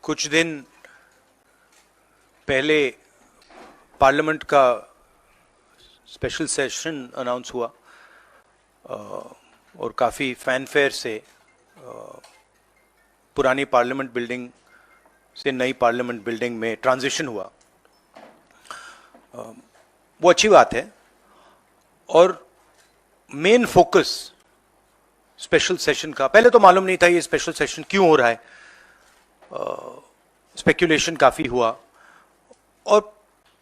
कुछ दिन पहले पार्लियामेंट का स्पेशल सेशन अनाउंस हुआ और काफ़ी फैनफेयर से पुरानी पार्लियामेंट बिल्डिंग से नई पार्लियामेंट बिल्डिंग में ट्रांजिशन हुआ। वो अच्छी बात है और मेन फोकस स्पेशल सेशन का, पहले तो मालूम नहीं था ये स्पेशल सेशन क्यों हो रहा है, स्पेक्यूलेशन काफ़ी हुआ और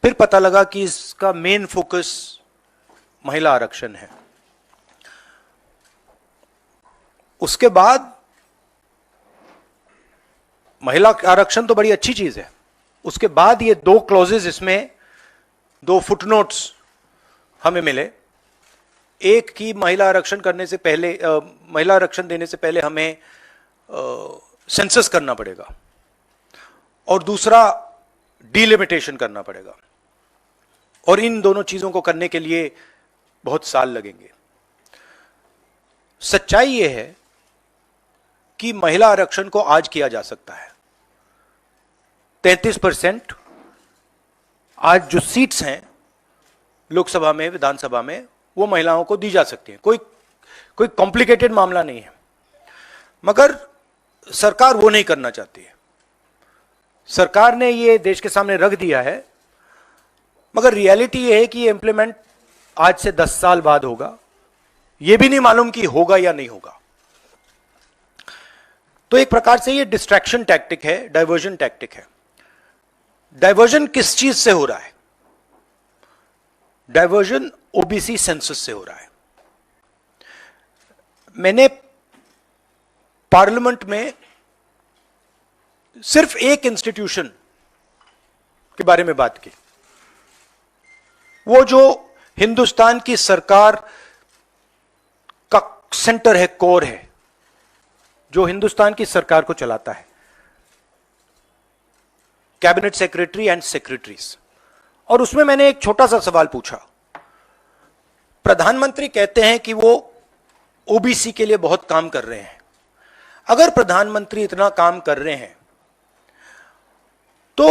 फिर पता लगा कि इसका मेन फोकस महिला आरक्षण है। उसके बाद महिला आरक्षण तो बड़ी अच्छी चीज है, उसके बाद ये दो क्लॉजेज, इसमें दो फुटनोट्स हमें मिले। एक की महिला आरक्षण करने से पहले, महिला आरक्षण देने से पहले हमें सेंसस करना पड़ेगा और दूसरा डिलिमिटेशन करना पड़ेगा, और इन दोनों चीजों को करने के लिए बहुत साल लगेंगे। सच्चाई यह है कि महिला आरक्षण को आज किया जा सकता है। 33% आज जो सीट्स हैं लोकसभा में, विधानसभा में, वो महिलाओं को दी जा सकती है। कोई कॉम्प्लिकेटेड मामला नहीं है, मगर सरकार वो नहीं करना चाहती है। सरकार ने ये देश के सामने रख दिया है, मगर रियलिटी ये है कि ये इंप्लीमेंट आज से 10 साल बाद होगा। ये भी नहीं मालूम कि होगा या नहीं होगा। तो एक प्रकार से ये डिस्ट्रैक्शन टैक्टिक है, डाइवर्जन टैक्टिक है। डाइवर्जन किस चीज से हो रहा है? डाइवर्जन ओबीसी सेंसस से हो रहा है। मैंने पार्लियामेंट में सिर्फ एक इंस्टीट्यूशन के बारे में बात की, वो जो हिंदुस्तान की सरकार का सेंटर है, कोर है, जो हिंदुस्तान की सरकार को चलाता है, कैबिनेट सेक्रेटरी एंड सेक्रेटरीज। और उसमें मैंने एक छोटा सा सवाल पूछा। प्रधानमंत्री कहते हैं कि वो ओबीसी के लिए बहुत काम कर रहे हैं। अगर प्रधानमंत्री इतना काम कर रहे हैं तो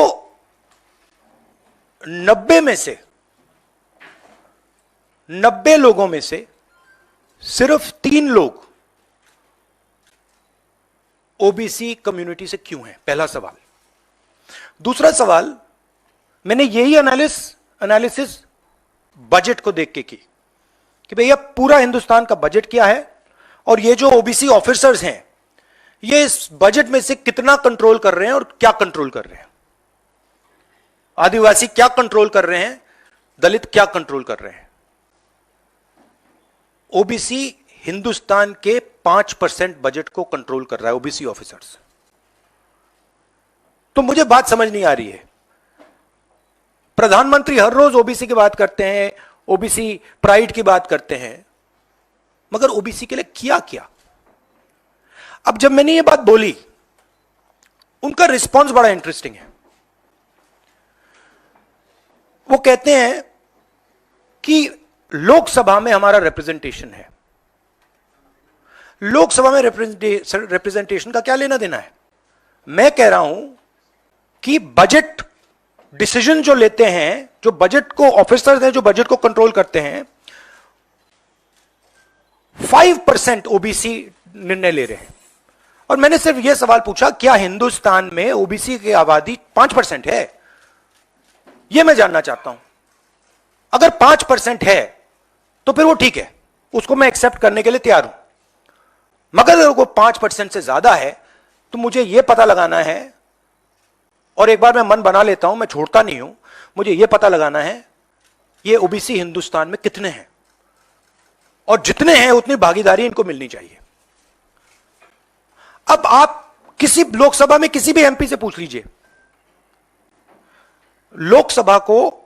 90 लोगों में से सिर्फ 3 लोग ओबीसी कम्युनिटी से क्यों हैं? पहला सवाल। दूसरा सवाल, मैंने यही एनालिसिस बजट को देख के की कि भैया पूरा हिंदुस्तान का बजट क्या है और ये जो ओबीसी ऑफिसर्स हैं ये इस बजट में से कितना कंट्रोल कर रहे हैं और क्या कंट्रोल कर रहे हैं। आदिवासी क्या कंट्रोल कर रहे हैं, दलित क्या कंट्रोल कर रहे हैं। ओबीसी हिंदुस्तान के 5% बजट को कंट्रोल कर रहा है, ओबीसी ऑफिसर्स। तो मुझे बात समझ नहीं आ रही है। प्रधानमंत्री हर रोज ओबीसी की बात करते हैं, ओबीसी प्राइड की बात करते हैं, मगर ओबीसी के लिए किया क्या? अब जब मैंने ये बात बोली, उनका रिस्पॉन्स बड़ा इंटरेस्टिंग है। वो कहते हैं कि लोकसभा में हमारा रिप्रेजेंटेशन है। लोकसभा में रिप्रेजेंटेशन का क्या लेना देना है? मैं कह रहा हूं कि बजट डिसीजन जो लेते हैं, जो बजट को ऑफिसर्स हैं, जो बजट को कंट्रोल करते हैं, 5% ओबीसी निर्णय ले रहे हैं। और मैंने सिर्फ यह सवाल पूछा, क्या हिंदुस्तान में ओबीसी की आबादी 5% है? यह मैं जानना चाहता हूं। अगर 5% है तो फिर वो ठीक है, उसको मैं एक्सेप्ट करने के लिए तैयार हूं। मगर अगर वो 5% से ज्यादा है तो मुझे यह पता लगाना है, और एक बार मैं मन बना लेता हूं, मैं छोड़ता नहीं हूं, मुझे यह पता लगाना है ये ओबीसी हिंदुस्तान में कितने हैं, और जितने हैं उतनी भागीदारी इनको मिलनी चाहिए। अब आप किसी लोकसभा में किसी भी एमपी से पूछ लीजिए, लोकसभा को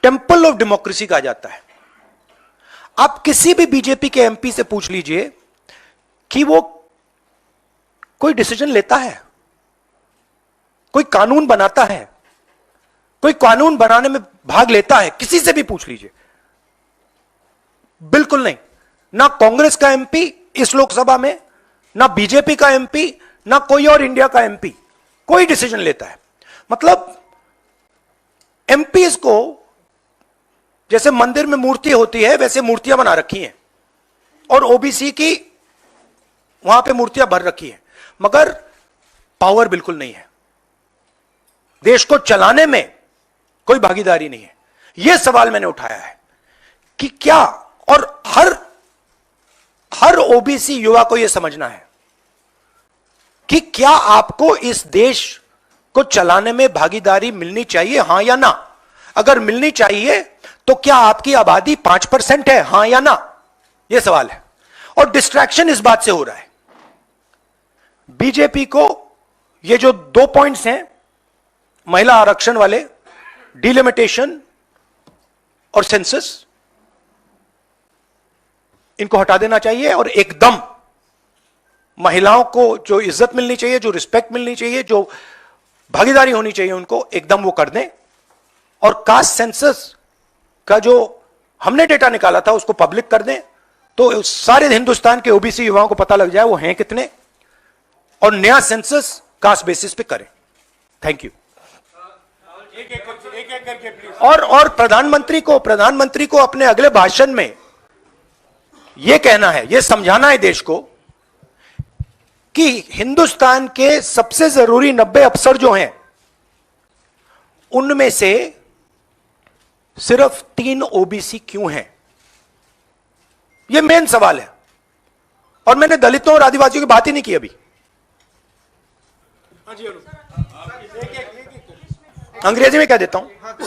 टेंपल ऑफ डेमोक्रेसी कहा जाता है। आप किसी भी बीजेपी के एमपी से पूछ लीजिए कि वो कोई डिसीजन लेता है, कोई कानून बनाता है, कोई कानून बनाने में भाग लेता है, किसी से भी पूछ लीजिए। बिल्कुल नहीं। ना कांग्रेस का एमपी इस लोकसभा में, ना बीजेपी का एमपी, ना कोई और इंडिया का एमपी कोई डिसीजन लेता है। मतलब एमपीज को जैसे मंदिर में मूर्ति होती है वैसे मूर्तियां बना रखी हैं और ओबीसी की वहां पे मूर्तियां भर रखी हैं, मगर पावर बिल्कुल नहीं है, देश को चलाने में कोई भागीदारी नहीं है। यह सवाल मैंने उठाया है कि क्या, और हर ओबीसी युवा को यह समझना है कि क्या आपको इस देश को चलाने में भागीदारी मिलनी चाहिए, हां या ना? अगर मिलनी चाहिए तो क्या आपकी आबादी 5% है, हां या ना? यह सवाल है। और डिस्ट्रैक्शन इस बात से हो रहा है, बीजेपी को ये जो 2 पॉइंट्स हैं, महिला आरक्षण वाले, डिलिमिटेशन और सेंसस, इनको हटा देना चाहिए और एकदम महिलाओं को जो इज्जत मिलनी चाहिए, जो रिस्पेक्ट मिलनी चाहिए, जो भागीदारी होनी चाहिए, उनको एकदम वो कर दें। और कास्ट सेंसस का जो हमने डेटा निकाला था उसको पब्लिक कर दें, तो सारे हिंदुस्तान के ओबीसी युवाओं को पता लग जाए वो हैं कितने, और नया सेंसस कास्ट बेसिस पे करें। Thank you. एक करके प्लीज। और प्रधानमंत्री को अपने अगले भाषण में यह कहना है, यह समझाना है देश को कि हिंदुस्तान के सबसे जरूरी 90 अफसर जो हैं उनमें से सिर्फ 3 ओबीसी क्यों हैं? यह मेन सवाल है। और मैंने दलितों और आदिवासियों की बात ही नहीं की अभी। अंग्रेजी में कह देता हूं।